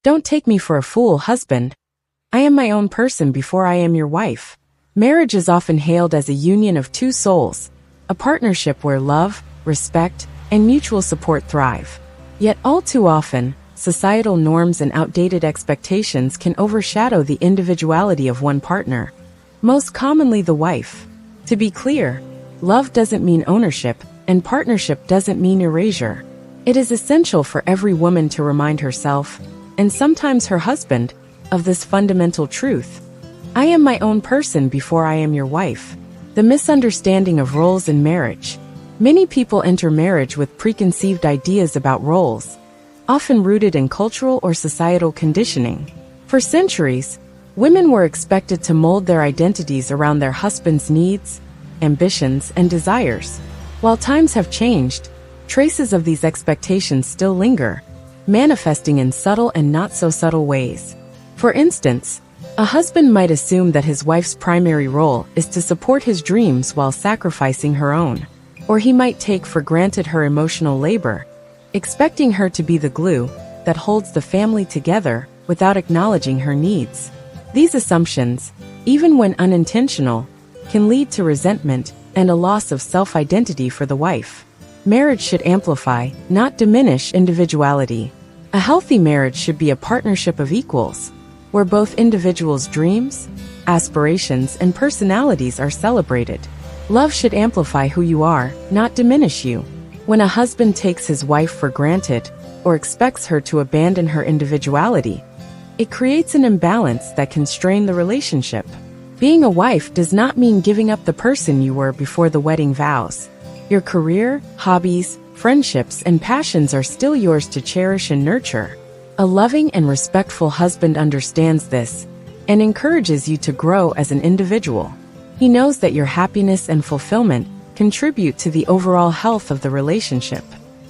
Don't take me for a fool, husband. I am my own person before I am your wife. Marriage is often hailed as a union of two souls, a partnership where love, respect, and mutual support thrive. Yet all too often, societal norms and outdated expectations can overshadow the individuality of one partner, most commonly the wife. To be clear, love doesn't mean ownership, and partnership doesn't mean erasure. It is essential for every woman to remind herself, and sometimes her husband, of this fundamental truth. I am my own person before I am your wife. The misunderstanding of roles in marriage. Many people enter marriage with preconceived ideas about roles, often rooted in cultural or societal conditioning. For centuries, women were expected to mold their identities around their husband's needs, ambitions, and desires. While times have changed, traces of these expectations still linger, manifesting in subtle and not-so-subtle ways. For instance, a husband might assume that his wife's primary role is to support his dreams while sacrificing her own. Or he might take for granted her emotional labor, expecting her to be the glue that holds the family together without acknowledging her needs. These assumptions, even when unintentional, can lead to resentment and a loss of self-identity for the wife. Marriage should amplify, not diminish, individuality. A healthy marriage should be a partnership of equals, where both individuals' dreams, aspirations, and personalities are celebrated. Love should amplify who you are, not diminish you. When a husband takes his wife for granted, or expects her to abandon her individuality, it creates an imbalance that can strain the relationship. Being a wife does not mean giving up the person you were before the wedding vows. Your career, hobbies, friendships, and passions are still yours to cherish and nurture. A loving and respectful husband understands this and encourages you to grow as an individual. He knows that your happiness and fulfillment contribute to the overall health of the relationship.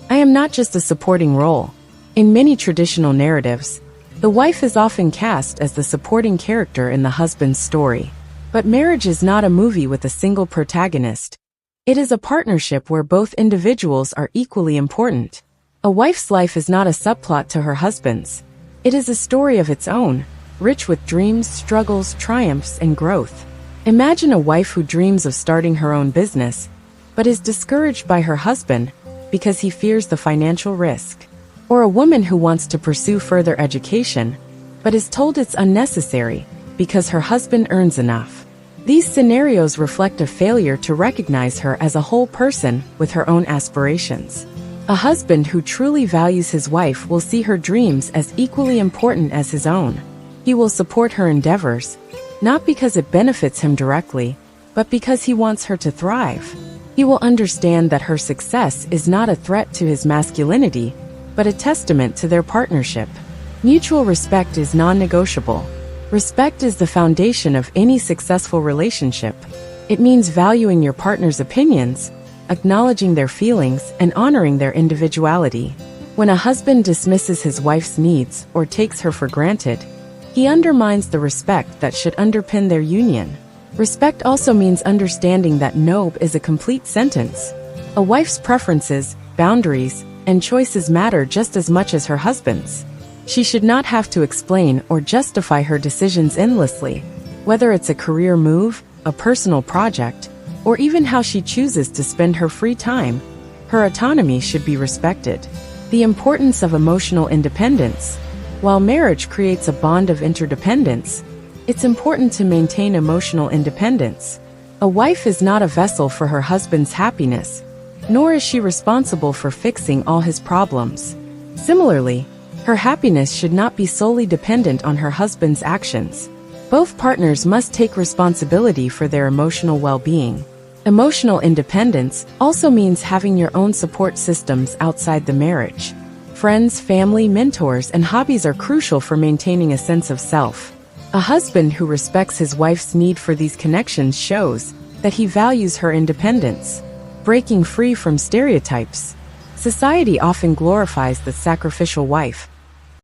I am not just a supporting role. In many traditional narratives, the wife is often cast as the supporting character in the husband's story. But marriage is not a movie with a single protagonist. It is a partnership where both individuals are equally important. A wife's life is not a subplot to her husband's. It is a story of its own, rich with dreams, struggles, triumphs, and growth. Imagine a wife who dreams of starting her own business, but is discouraged by her husband because he fears the financial risk. Or a woman who wants to pursue further education, but is told it's unnecessary because her husband earns enough. These scenarios reflect a failure to recognize her as a whole person with her own aspirations. A husband who truly values his wife will see her dreams as equally important as his own. He will support her endeavors, not because it benefits him directly, but because he wants her to thrive. He will understand that her success is not a threat to his masculinity, but a testament to their partnership. Mutual respect is non-negotiable. Respect is the foundation of any successful relationship. It means valuing your partner's opinions, acknowledging their feelings, and honoring their individuality. When a husband dismisses his wife's needs or takes her for granted, he undermines the respect that should underpin their union. Respect also means understanding that no is a complete sentence. A wife's preferences, boundaries, and choices matter just as much as her husband's. She should not have to explain or justify her decisions endlessly, whether it's a career move, a personal project, or even how she chooses to spend her free time. Her autonomy should be respected. The importance of emotional independence. While marriage creates a bond of interdependence, it's important to maintain emotional independence. A wife is not a vessel for her husband's happiness, nor is she responsible for fixing all his problems. Similarly, her happiness should not be solely dependent on her husband's actions. Both partners must take responsibility for their emotional well-being. Emotional independence also means having your own support systems outside the marriage. Friends, family, mentors, and hobbies are crucial for maintaining a sense of self. A husband who respects his wife's need for these connections shows that he values her independence. Breaking free from stereotypes. Society often glorifies the sacrificial wife,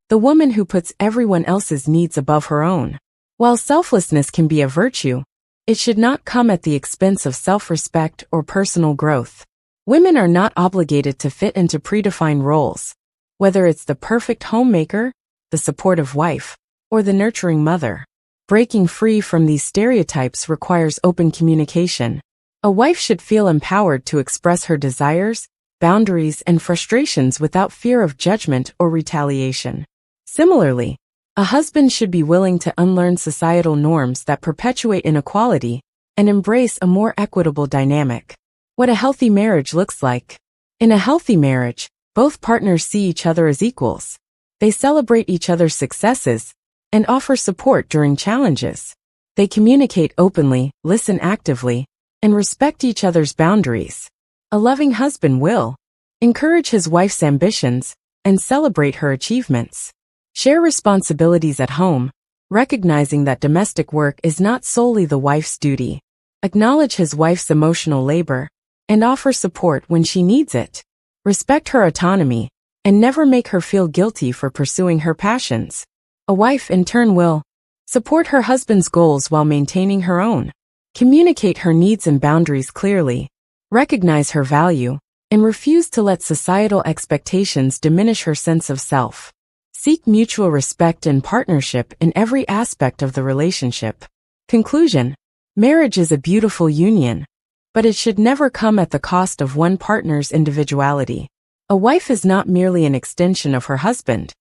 the woman who puts everyone else's needs above her own. While selflessness can be a virtue, it should not come at the expense of self-respect or personal growth. Women are not obligated to fit into predefined roles. Whether it's the perfect homemaker, the supportive wife, or the nurturing mother. Breaking free from these stereotypes requires open communication. A wife should feel empowered to express her desires, boundaries, and frustrations without fear of judgment or retaliation. Similarly, a husband should be willing to unlearn societal norms that perpetuate inequality and embrace a more equitable dynamic. What a healthy marriage looks like. In a healthy marriage, both partners see each other as equals. They celebrate each other's successes and offer support during challenges. They communicate openly, listen actively, and respect each other's boundaries. A loving husband will encourage his wife's ambitions and celebrate her achievements. Share responsibilities at home, recognizing that domestic work is not solely the wife's duty. Acknowledge his wife's emotional labor and offer support when she needs it. Respect her autonomy and never make her feel guilty for pursuing her passions. A wife, in turn, will support her husband's goals while maintaining her own. Communicate her needs and boundaries clearly. Recognize her value and refuse to let societal expectations diminish her sense of self. Seek mutual respect and partnership in every aspect of the relationship. Conclusion: marriage is a beautiful union, but it should never come at the cost of one partner's individuality. A wife is not merely an extension of her husband.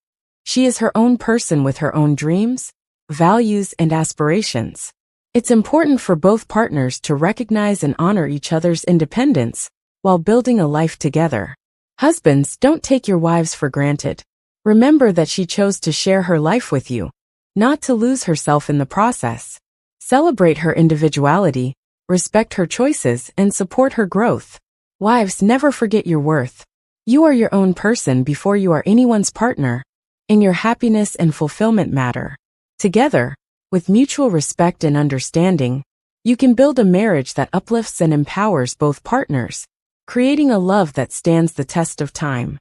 She is her own person with her own dreams, values, and aspirations. It's important for both partners to recognize and honor each other's independence while building a life together. Husbands, don't take your wives for granted. Remember that she chose to share her life with you, not to lose herself in the process. Celebrate her individuality, respect her choices, and support her growth. Wives, never forget your worth. You are your own person before you are anyone's partner, and your happiness and fulfillment matter. Together, with mutual respect and understanding, you can build a marriage that uplifts and empowers both partners, creating a love that stands the test of time.